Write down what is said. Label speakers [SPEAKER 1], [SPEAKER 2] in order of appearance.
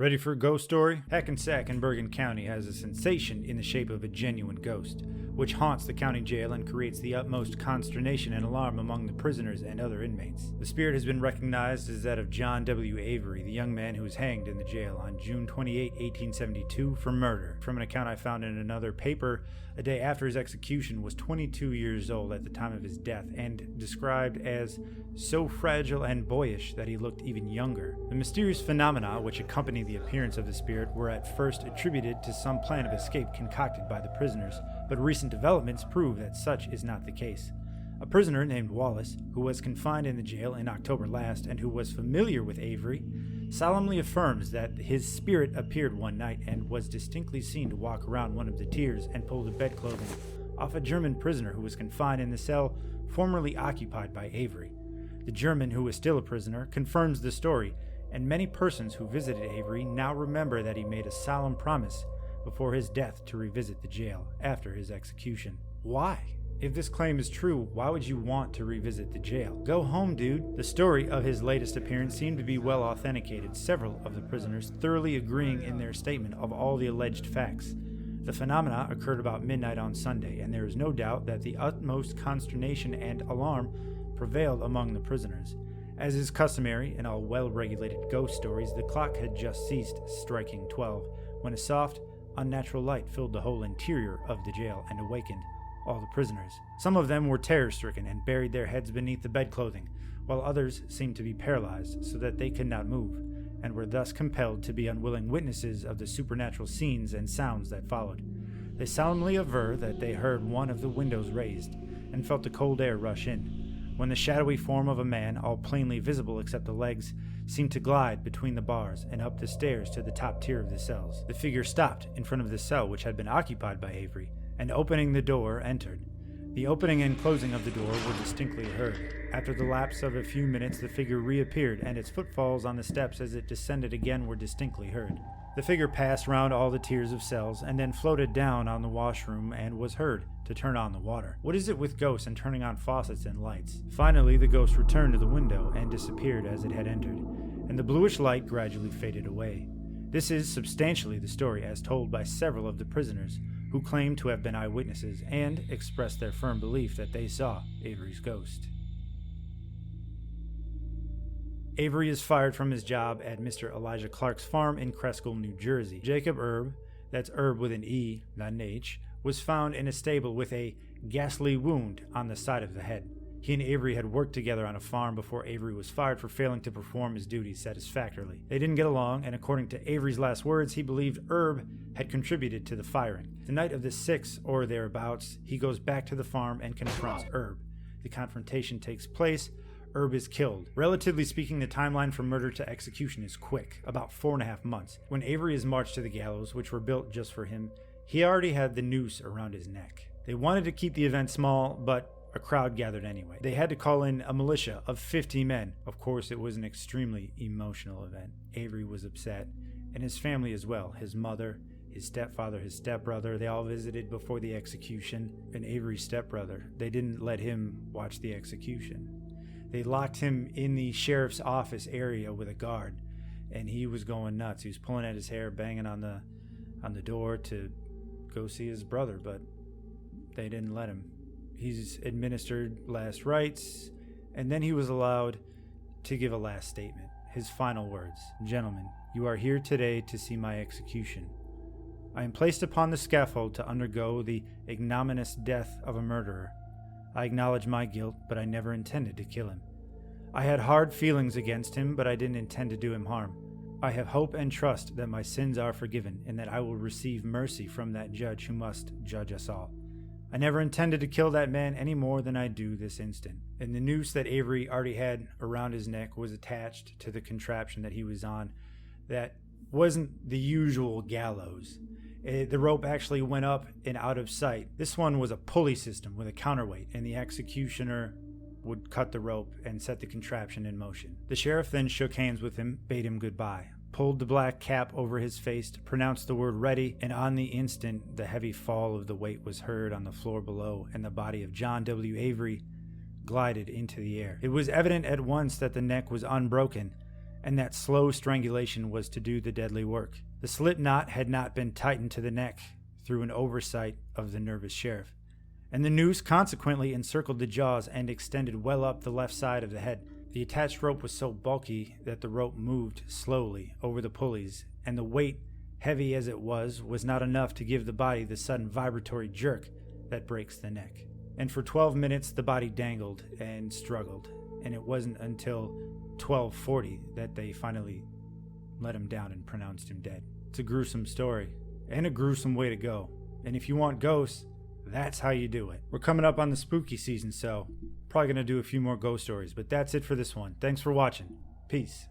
[SPEAKER 1] Ready for a ghost story? Hackensack in Bergen County has a sensation in the shape of a genuine ghost, which haunts the county jail and creates the utmost consternation and alarm among the prisoners and other inmates. The spirit has been recognized as that of John W. Avery, the young man who was hanged in the jail on June 28, 1872 for murder. From an account I found in another paper, a day after his execution, was 22 years old at the time of his death and described as so fragile and boyish that he looked even younger. The mysterious phenomena which accompany the appearance of the spirit were at first attributed to some plan of escape concocted by the prisoners, but recent developments prove that such is not the case. A prisoner named Wallace, who was confined in the jail in October last and who was familiar with Avery, solemnly affirms that his spirit appeared one night and was distinctly seen to walk around one of the tiers and pull the bedclothing off a German prisoner who was confined in the cell formerly occupied by Avery. The German, who was still a prisoner, confirms the story, and many persons who visited Avery now remember that he made a solemn promise before his death to revisit the jail after his execution. Why? If this claim is true, why would you want to revisit the jail? Go home, dude. The story of his latest appearance seemed to be well authenticated, several of the prisoners thoroughly agreeing in their statement of all the alleged facts. The phenomena occurred about midnight on Sunday, and there is no doubt that the utmost consternation and alarm prevailed among the prisoners. As is customary in all well-regulated ghost stories, the clock had just ceased striking 12 when a soft, unnatural light filled the whole interior of the jail and awakened all the prisoners. Some of them were terror-stricken and buried their heads beneath the bedclothing, while others seemed to be paralyzed so that they could not move, and were thus compelled to be unwilling witnesses of the supernatural scenes and sounds that followed. They solemnly aver that they heard one of the windows raised, and felt the cold air rush in, when the shadowy form of a man, all plainly visible except the legs, seemed to glide between the bars and up the stairs to the top tier of the cells. The figure stopped in front of the cell which had been occupied by Avery, and opening the door, entered. The opening and closing of the door were distinctly heard. After the lapse of a few minutes, the figure reappeared, and its footfalls on the steps as it descended again were distinctly heard. The figure passed round all the tiers of cells, and then floated down on the washroom and was heard to turn on the water. What is it with ghosts and turning on faucets and lights? Finally, the ghost returned to the window and disappeared as it had entered, and the bluish light gradually faded away. This is substantially the story as told by several of the prisoners, who claimed to have been eyewitnesses and expressed their firm belief that they saw Avery's ghost. Avery is fired from his job at Mr. Elijah Clark's farm in Cresskill, New Jersey. Jacob Erb, that's Erb with an E, not an H, was found in a stable with a ghastly wound on the side of the head. He and Avery had worked together on a farm before Avery was fired for failing to perform his duties satisfactorily. They didn't get along, and according to Avery's last words, he believed Erb had contributed to the firing. The night of the 6th or thereabouts, he goes back to the farm and confronts Erb. The confrontation takes place. Erb is killed. Relatively speaking, the timeline from murder to execution is quick, about 4.5 months. When Avery is marched to the gallows, which were built just for him, he already had the noose around his neck. They wanted to keep the event small, but a crowd gathered anyway. They had to call in a militia of 50 men. Of course, it was an extremely emotional event. Avery was upset, and his family as well. His mother, his stepfather, his stepbrother, they all visited before the execution. And Avery's stepbrother, they didn't let him watch the execution. They locked him in the sheriff's office area with a guard, and he was going nuts. He was pulling at his hair, banging on the door to go see his brother, but they didn't let him. He's administered last rites, and then he was allowed to give a last statement. His final words: "Gentlemen, you are here today to see my execution. I am placed upon the scaffold to undergo the ignominious death of a murderer. I acknowledge my guilt, but I never intended to kill him. I had hard feelings against him, but I didn't intend to do him harm. I have hope and trust that my sins are forgiven, and that I will receive mercy from that judge who must judge us all. I never intended to kill that man any more than I do this instant." And the noose that Avery already had around his neck was attached to the contraption that he was on that wasn't the usual gallows. The rope actually went up and out of sight. This one was a pulley system with a counterweight, and the executioner would cut the rope and set the contraption in motion. The sheriff then shook hands with him, bade him goodbye, pulled the black cap over his face, pronounced the word "ready," and on the instant the heavy fall of the weight was heard on the floor below, and the body of John W. Avery glided into the air. It was evident at once that the neck was unbroken, and that slow strangulation was to do the deadly work. The slip knot had not been tightened to the neck through an oversight of the nervous sheriff, and the noose consequently encircled the jaws and extended well up the left side of the head. The attached rope was so bulky that the rope moved slowly over the pulleys, and the weight, heavy as it was not enough to give the body the sudden vibratory jerk that breaks the neck. And for 12 minutes the body dangled and struggled, and it wasn't until 12:40 that they finally let him down and pronounced him dead. It's a gruesome story, and a gruesome way to go. And if you want ghosts, that's how you do it. We're coming up on the spooky season, so probably going to do a few more ghost stories, but that's it for this one. Thanks for watching. Peace.